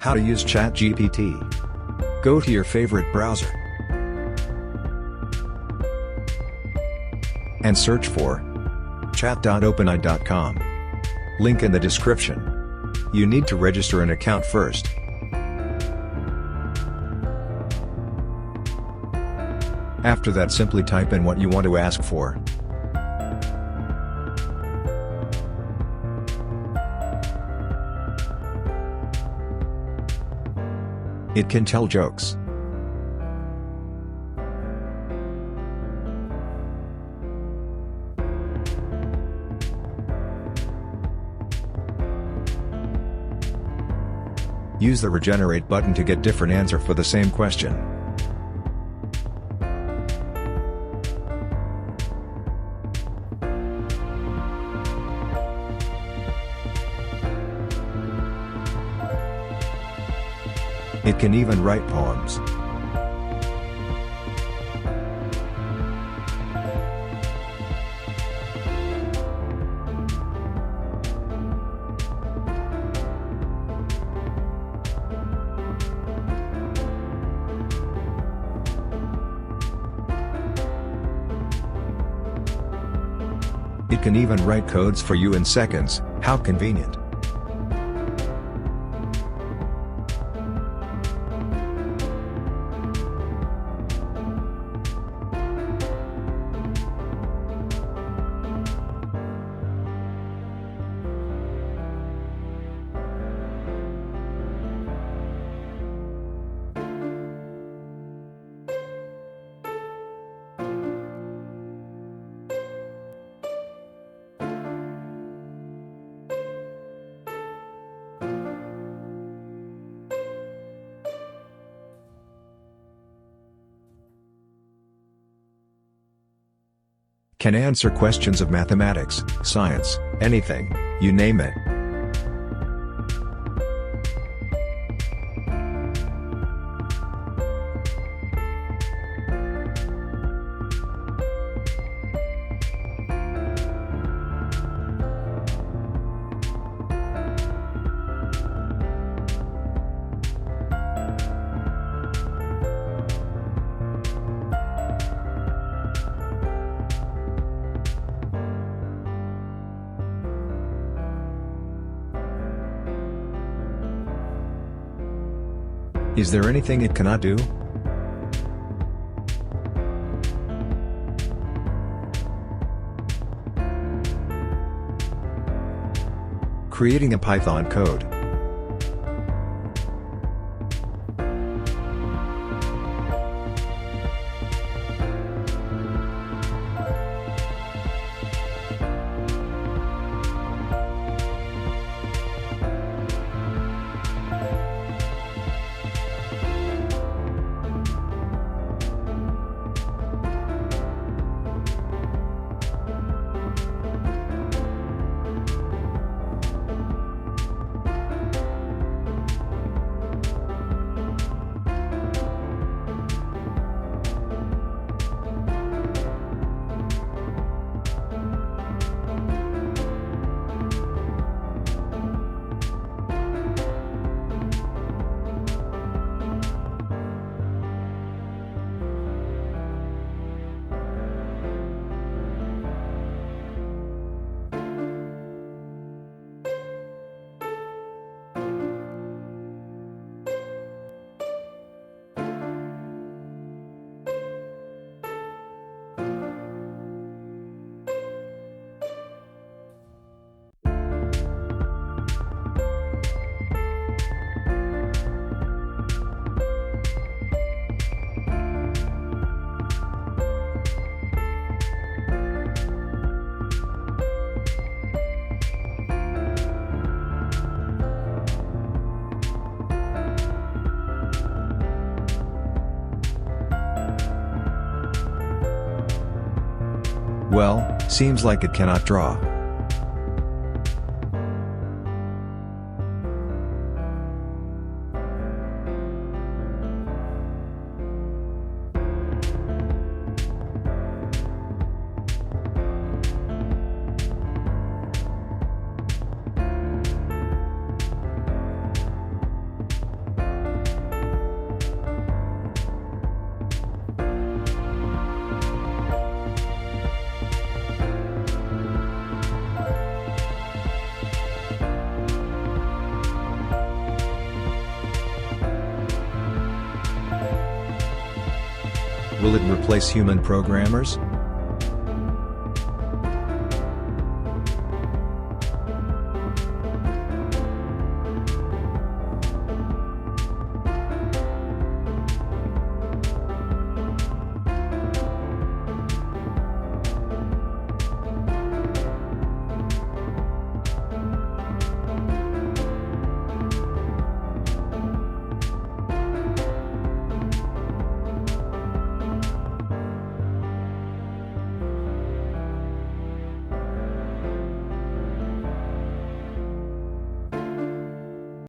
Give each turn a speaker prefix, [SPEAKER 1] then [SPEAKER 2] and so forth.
[SPEAKER 1] How to use ChatGPT. Go to your favorite browser and search for chat.openai.com. Link in the description. You need to register an account first. After that, simply type in what you want to ask for. It can tell jokes. Use the regenerate button to get different answer for the same question. It can even write poems. It can even write codes for you in seconds. How convenient. Can answer questions of mathematics, science, anything, you name it. Is there anything it cannot do? Creating a Python code. Well, seems like it cannot draw. Will it replace human programmers?